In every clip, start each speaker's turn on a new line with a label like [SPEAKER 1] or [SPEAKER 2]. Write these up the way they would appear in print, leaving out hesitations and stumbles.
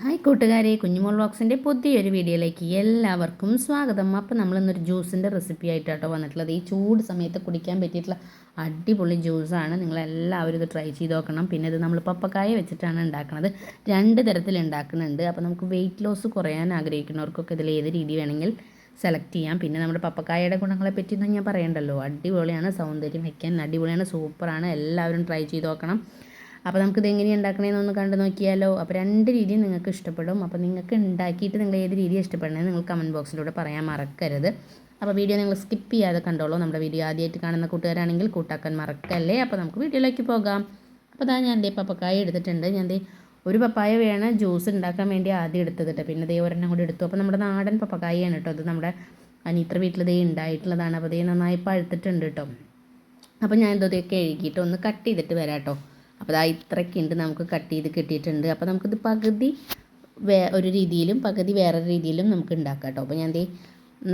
[SPEAKER 1] Hi കൂട്ടുകാരെ, കുഞ്ഞുമോൾ വ്ളോഗ്സിൻ്റെ പുതിയൊരു വീഡിയോയിലേക്ക് എല്ലാവർക്കും സ്വാഗതം. അപ്പോൾ നമ്മളിന്നൊരു ജ്യൂസിൻ്റെ റെസിപ്പി ആയിട്ടാട്ടോ വന്നിട്ടുള്ളത്. ഈ ചൂട് സമയത്ത് കുടിക്കാൻ പറ്റിയിട്ടുള്ള അടിപൊളി ജ്യൂസാണ്. നിങ്ങളെല്ലാവരും ഇത് ട്രൈ ചെയ്ത് നോക്കണം. പിന്നെ ഇത് നമ്മൾ പപ്പക്കായ വെച്ചിട്ടാണ് ഉണ്ടാക്കുന്നത്. 2 തരത്തിൽ ഉണ്ടാക്കുന്നുണ്ട്. അപ്പോൾ നമുക്ക് വെയിറ്റ് ലോസ് കുറയാൻ ആഗ്രഹിക്കുന്നവർക്കൊക്കെ ഇതിൽ ഏത് രീതി വേണമെങ്കിൽ സെലക്ട് ചെയ്യാം. പിന്നെ നമ്മുടെ പപ്പക്കായയുടെ ഗുണങ്ങളെ പറ്റി ഞാൻ പറയണ്ടല്ലോ, അടിപൊളിയാണ്. സൗന്ദര്യം വയ്ക്കാൻ അടിപൊളിയാണ്, സൂപ്പറാണ്. എല്ലാവരും ട്രൈ ചെയ്ത് നോക്കണം. അപ്പോൾ നമുക്കിത് എങ്ങനെയാണ് ഉണ്ടാക്കണമെന്നൊന്ന് കണ്ടു നോക്കിയാലോ. അപ്പോൾ 2 രീതിയും നിങ്ങൾക്ക് ഇഷ്ടപ്പെടും. അപ്പോൾ നിങ്ങൾക്ക് ഉണ്ടാക്കിയിട്ട് നിങ്ങൾ ഏത് രീതി ഇഷ്ടപ്പെടണമെന്ന് നിങ്ങൾ കമൻറ്റ് ബോക്സിലൂടെ പറയാൻ മറക്കരുത്. അപ്പോൾ വീഡിയോ നിങ്ങൾ സ്കിപ്പ് ചെയ്യാതെ കണ്ടോളൂ. നമ്മുടെ വീഡിയോ ആദ്യമായിട്ട് കാണുന്ന കൂട്ടുകാരാണെങ്കിൽ കൂട്ടാക്കാൻ മറക്കല്ലേ. അപ്പോൾ നമുക്ക് വീഡിയോയിലേക്ക് പോകാം. അപ്പോൾ ഞാൻ പപ്പക്കായ എടുത്തിട്ടുണ്ട്. ഒരു പപ്പായ വേണം ജ്യൂസ് ഉണ്ടാക്കാൻ വേണ്ടി ആദ്യം എടുത്തത്. പിന്നെ ഒരെണ്ണം കൂടി എടുത്തു. അപ്പോൾ നമ്മുടെ നാടൻ പപ്പക്കായാണ് കേട്ടോ. അത് നമ്മുടെ അനിയത്ര വീട്ടിൽ ഉണ്ടായിട്ടുള്ളതാണ്. അപ്പോൾ നന്നായി പഴുത്തിട്ടുണ്ട് കേട്ടോ. അപ്പോൾ ഞാൻ ഇതൊക്കെ കഴുകിയിട്ട് ഒന്ന് കട്ട് ചെയ്തിട്ട് വരാം കേട്ടോ. അപ്പോൾ ഇത്രയ്ക്കുണ്ട് നമുക്ക് കട്ട് ചെയ്ത് കിട്ടിയിട്ടുണ്ട്. അപ്പോൾ നമുക്കിത് പകുതി ഒരു രീതിയിലും പകുതി വേറൊരു രീതിയിലും നമുക്ക് ഉണ്ടാക്കാം കേട്ടോ. അപ്പോൾ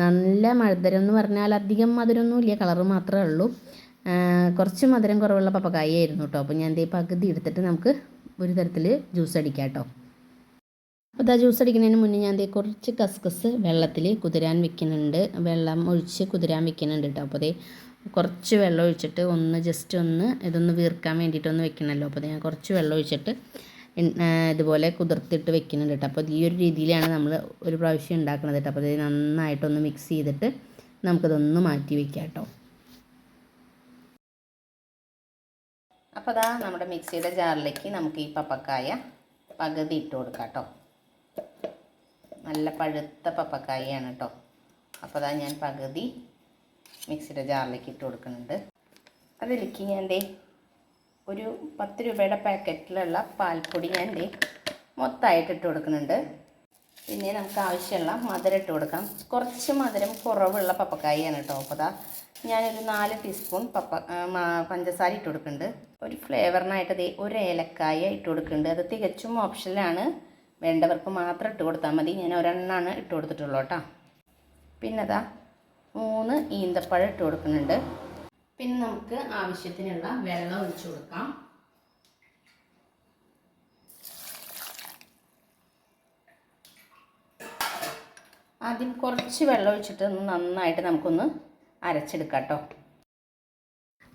[SPEAKER 1] നല്ല മധുരം എന്ന് പറഞ്ഞാൽ അധികം മധുരമൊന്നുമില്ല, കളറ് മാത്രമേ ഉള്ളൂ. കുറച്ച് മധുരം കുറവുള്ള പപ്പക്കായ ആയിരുന്നു കേട്ടോ. അപ്പോൾ പകുതി എടുത്തിട്ട് നമുക്ക് ഒരു തരത്തിൽ ജ്യൂസ് അടിക്കാം കേട്ടോ. അപ്പോൾ ജ്യൂസ് അടിക്കുന്നതിന് മുന്നേ കുറച്ച് കസ്കസ് വെള്ളത്തിൽ കുതിരാൻ വെക്കുന്നുണ്ട്. വെള്ളം ഒഴിച്ച് കുതിരാൻ വെക്കുന്നുണ്ട് കേട്ടോ. അപ്പോൾ കുറച്ച് വെള്ളം ഒഴിച്ചിട്ട് ജസ്റ്റ് ഇതൊന്ന് വീർക്കാൻ വേണ്ടിയിട്ടൊന്ന് വെക്കണമല്ലോ. അപ്പോൾ ഞാൻ കുറച്ച് വെള്ളം ഒഴിച്ചിട്ട് ഇതുപോലെ കുതിർത്തിട്ട് വെക്കുന്നുണ്ട് കേട്ടോ. അപ്പോൾ ഈ ഒരു രീതിയിലാണ് നമ്മൾ ഒരു പ്രാവശ്യം ഉണ്ടാക്കുന്നത് കേട്ടോ. അപ്പോൾ നന്നായിട്ടൊന്ന് മിക്സ് ചെയ്തിട്ട് നമുക്കിതൊന്ന് മാറ്റി വെക്കാം കേട്ടോ. അപ്പോൾ നമ്മുടെ മിക്സിയുടെ ജാറിലേക്ക് നമുക്ക് ഈ പപ്പക്കായ പകുതി ഇട്ട് കൊടുക്കാം കേട്ടോ. നല്ല പഴുത്ത പപ്പക്കായയാണ് കേട്ടോ. അപ്പോൾ ഞാൻ പകുതി മിക്സിയുടെ ജാറിലേക്ക് ഇട്ട് കൊടുക്കുന്നുണ്ട്. അതിലേക്ക് ഞാൻ ഒരു 10 രൂപയുടെ പാക്കറ്റിലുള്ള പാൽപ്പൊടി ഞാൻ മൊത്തമായിട്ട് ഇട്ട് കൊടുക്കുന്നുണ്ട്. പിന്നെ നമുക്ക് ആവശ്യമുള്ള മധുരം ഇട്ട് കൊടുക്കാം. കുറച്ച് മധുരം കുറവുള്ള പപ്പക്കായാണ് കേട്ടോ. അപ്പോൾ ഞാനൊരു 4 ടീസ്പൂൺ പഞ്ചസാര ഇട്ട് കൊടുക്കുന്നുണ്ട്. ഒരു ഫ്ലേവറിനായിട്ട് ഒരു ഏലക്കായ ഇട്ട് കൊടുക്കുന്നുണ്ട്. അത് തികച്ചും ഓപ്ഷനിലാണ്, വേണ്ടവർക്ക് മാത്രം ഇട്ട് കൊടുത്താൽ മതി. ഞാൻ ഒരെണ്ണമാണ് ഇട്ട് കൊടുത്തിട്ടുള്ളൂ കേട്ടോ. പിന്നെ 3 ഈന്തപ്പഴം ഇട്ട് കൊടുക്കുന്നുണ്ട്. പിന്നെ നമുക്ക് ആവശ്യത്തിനുള്ള വെള്ളം ഒഴിച്ചു കൊടുക്കാം. ആദ്യം കുറച്ച് വെള്ളം ഒഴിച്ചിട്ട് നന്നായിട്ട് നമുക്കൊന്ന് അരച്ചെടുക്കാം കേട്ടോ.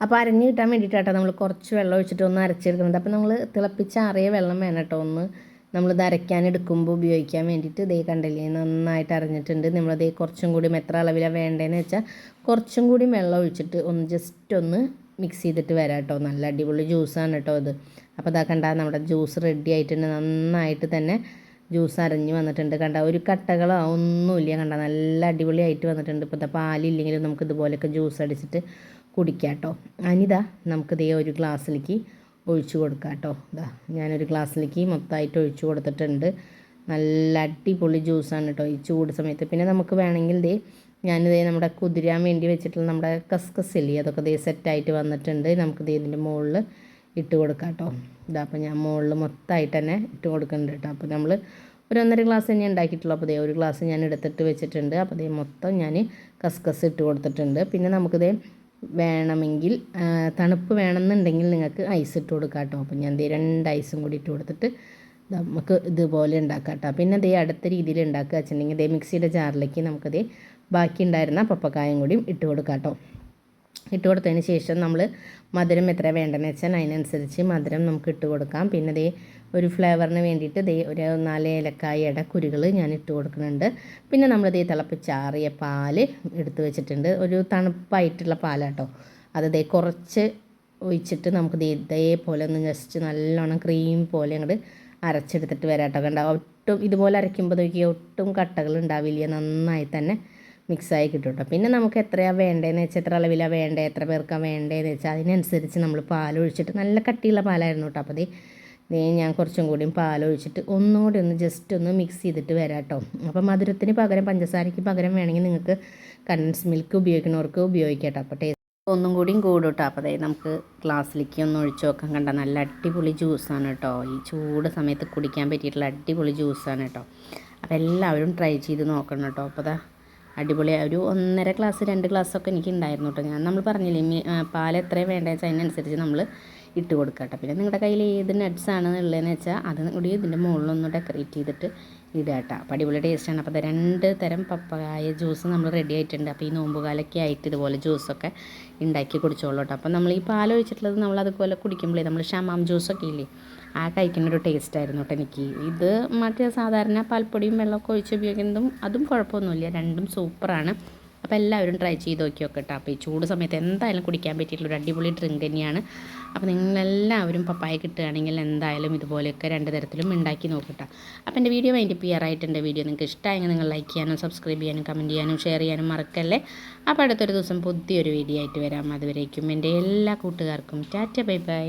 [SPEAKER 1] അപ്പോൾ അരഞ്ഞ് കിട്ടാൻ വേണ്ടിയിട്ടാട്ടോ നമ്മൾ കുറച്ച് വെള്ളം ഒഴിച്ചിട്ട് ഒന്ന് അരച്ചെടുക്കുന്നത്. അപ്പോൾ നമ്മൾ തിളപ്പിച്ചാറിയ വെള്ളം വേണം കേട്ടോ. നമ്മളിത് അരയ്ക്കാനെടുക്കുമ്പോൾ ഉപയോഗിക്കാൻ വേണ്ടിയിട്ട് കണ്ടില്ലേ, നന്നായിട്ട് അരഞ്ഞിട്ടുണ്ട്. കുറച്ചും കൂടി എത്ര അളവിലാണ് വേണ്ടതെന്ന് വെച്ചാൽ കുറച്ചും കൂടി വെള്ളം ഒഴിച്ചിട്ട് ജസ്റ്റ് ഒന്ന് മിക്സ് ചെയ്തിട്ട് വരാം കേട്ടോ. നല്ല അടിപൊളി ജ്യൂസാണ് കേട്ടോ ഇത്. അപ്പോൾ കണ്ട നമ്മുടെ ജ്യൂസ് റെഡി ആയിട്ടുണ്ട്. നന്നായിട്ട് തന്നെ ജ്യൂസ് അരഞ്ഞ് വന്നിട്ടുണ്ട്. കണ്ട ഒരു കട്ടകളോ ഒന്നുമില്ല. കണ്ട നല്ല അടിപൊളിയായിട്ട് വന്നിട്ടുണ്ട്. ഇപ്പോൾ പാലില്ലെങ്കിലും നമുക്ക് ഇതുപോലെയൊക്കെ ജ്യൂസ് അടിച്ചിട്ട് കുടിക്കാം കേട്ടോ. നമുക്ക് ഒരു ഗ്ലാസ്സിലേക്ക് ഒഴിച്ചു കൊടുക്കാം കേട്ടോ. ഞാനൊരു ഗ്ലാസ്സിലേക്ക് മൊത്തമായിട്ട് ഒഴിച്ചു കൊടുത്തിട്ടുണ്ട്. നല്ല അടിപൊളി ജ്യൂസാണ് കേട്ടോ ഈ ചൂട് സമയത്ത്. പിന്നെ നമുക്ക് വേണമെങ്കിൽ നമ്മുടെ കുതിരാൻ വേണ്ടി വെച്ചിട്ടുള്ള നമ്മുടെ കസ്കസില്ലേ, അതൊക്കെ സെറ്റായിട്ട് വന്നിട്ടുണ്ട്. നമുക്ക് ഇതിൻ്റെ മുകളിൽ ഇട്ട് കൊടുക്കാം കേട്ടോ. അപ്പോൾ ഞാൻ മുകളിൽ മൊത്തമായിട്ട് തന്നെ ഇട്ട് കൊടുക്കുന്നുണ്ട് കേട്ടോ. അപ്പോൾ നമ്മൾ ഒരു 1.5 ഗ്ലാസ് തന്നെ ഉണ്ടാക്കിയിട്ടുള്ളൂ. അപ്പോൾ ഒരു ഗ്ലാസ് ഞാൻ എടുത്തിട്ട് വെച്ചിട്ടുണ്ട്. അപ്പോൾ മൊത്തം ഞാൻ കസ്കസ് ഇട്ട് കൊടുത്തിട്ടുണ്ട്. പിന്നെ നമുക്കിത് വേണമെങ്കിൽ തണുപ്പ് വേണമെന്നുണ്ടെങ്കിൽ നിങ്ങൾക്ക് ഐസ് ഇട്ട് കൊടുക്കാം കേട്ടോ. അപ്പോൾ ഞാൻ 2 ഐസും കൂടി ഇട്ട് കൊടുത്തിട്ട് നമുക്ക് ഇതുപോലെ ഉണ്ടാക്കാം കേട്ടോ. പിന്നെ അടുത്ത രീതിയിൽ ഉണ്ടാക്കുക വെച്ചിട്ടുണ്ടെങ്കിൽ മിക്സിയുടെ ജാറിലേക്ക് നമുക്കത് ബാക്കി ഉണ്ടായിരുന്ന പപ്പക്കായും കൂടിയും ഇട്ട് കൊടുക്കാം കേട്ടോ. ഇട്ട് കൊടുത്തതിന് ശേഷം നമ്മൾ മധുരം എത്ര വേണ്ടതെന്ന് വെച്ചാൽ അതിനനുസരിച്ച് മധുരം നമുക്ക് ഇട്ട് കൊടുക്കാം. പിന്നെ ഒരു ഫ്ലേവറിന് വേണ്ടിയിട്ട് ഒരു 4 ഏലക്കായയുടെ കുരുകൾ ഞാൻ ഇട്ട് കൊടുക്കുന്നുണ്ട്. പിന്നെ നമ്മൾ തിളപ്പിച്ചാറിയ പാൽ എടുത്ത് വെച്ചിട്ടുണ്ട്. ഒരു തണുപ്പായിട്ടുള്ള പാലാട്ടോ. അത് കുറച്ച് ഒഴിച്ചിട്ട് നമുക്ക് ഇതേപോലെ ഒന്ന് ജസ്റ്റ് നല്ലോണം ക്രീം പോലെ അങ്ങോട്ട് അരച്ചെടുത്തിട്ട് വരാം കേട്ടോ. കണ്ട ഒട്ടും ഇതുപോലെ അരയ്ക്കുമ്പോൾ ഒട്ടും കട്ടകൾ ഉണ്ടാവില്ല, നന്നായി തന്നെ മിക്സായി കിട്ടും കേട്ടോ. പിന്നെ നമുക്ക് എത്രയാണ് വേണ്ടതെന്ന് വെച്ചാൽ എത്ര അളവിലാണ് വേണ്ടത്, എത്ര പേർക്കാണ് വേണ്ടതെന്ന് വെച്ചാൽ അതിനനുസരിച്ച് നമ്മൾ പാലൊഴിച്ചിട്ട്, നല്ല കട്ടിയുള്ള പാലായിരുന്നു കേട്ടോ. അപ്പോൾ ഞാൻ കുറച്ചും കൂടിയും പാലൊഴിച്ചിട്ട് ഒന്നുകൂടി ജസ്റ്റ് ഒന്ന് മിക്സ് ചെയ്തിട്ട് വരാം കേട്ടോ. അപ്പോൾ മധുരത്തിന് പകരം പഞ്ചസാരയ്ക്ക് പകരം വേണമെങ്കിൽ നിങ്ങൾക്ക് കണ്ടൻസ് മിൽക്ക് ഉപയോഗിക്കുന്നവർക്ക് ഉപയോഗിക്കാം കേട്ടോ. അപ്പോൾ ടേസ്റ്റ് ഒന്നും കൂടിയും കൂടും കേട്ടോ. അപ്പോൾ നമുക്ക് ഗ്ലാസ്സിലേക്ക് ഒന്ന് ഒഴിച്ച് നോക്കാൻ. കണ്ട നല്ല അടിപൊളി ജ്യൂസാണ് കേട്ടോ. ഈ ചൂട് സമയത്ത് കുടിക്കാൻ പറ്റിയിട്ടുള്ള അടിപൊളി ജ്യൂസാണ് കേട്ടോ. അപ്പോൾ എല്ലാവരും ട്രൈ ചെയ്ത് നോക്കണം കേട്ടോ. അപ്പോൾ അടിപൊളി ഒരു 1.5 ഗ്ലാസ് 2 ഗ്ലാസ്സൊക്കെ എനിക്ക് ഉണ്ടായിരുന്നു കേട്ടോ. നമ്മൾ പറഞ്ഞില്ലേ പാൽ എത്രയും വേണ്ടത് വെച്ചാൽ അതിനനുസരിച്ച് നമ്മൾ ഇട്ട് കൊടുക്കുക കേട്ടോ. പിന്നെ നിങ്ങളുടെ കയ്യിൽ ഏത് നട്ട്സാണ് ഉള്ളതെന്ന് വെച്ചാൽ അത് കൂടി ഇതിൻ്റെ മുകളിലൊന്ന് ഡെക്കറേറ്റ് ചെയ്തിട്ട് ഇടുക കേട്ടോ. അപ്പോൾ അടിപൊളി ടേസ്റ്റാണ്. അപ്പോൾ 2 തരം പപ്പായ ജ്യൂസ് നമ്മൾ റെഡി ആയിട്ടുണ്ട്. അപ്പോൾ ഈ നോമ്പുകാലൊക്കെ ആയിട്ട് ഇതുപോലെ ജ്യൂസൊക്കെ ഉണ്ടാക്കി കുടിച്ചോളൂ കേട്ടോ. അപ്പോൾ നമ്മൾ ഈ പാലൊഴിച്ചിട്ടുള്ളത് നമ്മൾ അതുപോലെ കുടിക്കുമ്പോഴേ നമ്മൾ ഷമാം ജ്യൂസൊക്കെ ഇല്ലേ, ആ കഴിക്കുന്നൊരു ടേസ്റ്റായിരുന്നു കേട്ടോ എനിക്ക്. ഇത് മറ്റേ സാധാരണ പാൽപ്പൊടിയും വെള്ളമൊക്കെ ഒഴിച്ച് ഉപയോഗിക്കുന്നതും അതും കുഴപ്പമൊന്നുമില്ല, രണ്ടും സൂപ്പറാണ്. അപ്പോൾ എല്ലാവരും ട്രൈ ചെയ്ത് നോക്കി നോക്കട്ടോ. അപ്പോൾ ഈ ചൂട് സമയത്ത് എന്തായാലും കുടിക്കാൻ പറ്റിയിട്ടുള്ളൊരു അടിപൊളി ഡ്രിങ്ക് തന്നെയാണ്. അപ്പോൾ നിങ്ങളെല്ലാവരും പപ്പായ കിട്ടുകയാണെങ്കിൽ എന്തായാലും ഇതുപോലെയൊക്കെ 2 തരത്തിലും ഉണ്ടാക്കി നോക്കട്ടോ. അപ്പോൾ എൻ്റെ വീഡിയോ വൈൻഡപ്പ് ചെയ്യാറായിട്ടുണ്ട്. വീഡിയോ നിങ്ങൾക്ക് ഇഷ്ടമായെങ്കിൽ നിങ്ങൾ ലൈക്ക് ചെയ്യാനും സബ്സ്ക്രൈബ് ചെയ്യാനും കമൻറ്റ് ചെയ്യാനും ഷെയർ ചെയ്യാനും മറക്കല്ലേ. അപ്പോൾ അടുത്തൊരു ദിവസം പുതിയൊരു വീഡിയോ ആയിട്ട് വരാം. അതുവരേക്കും എൻ്റെ എല്ലാ കൂട്ടുകാർക്കും ടാറ്റ ബൈ ബൈ.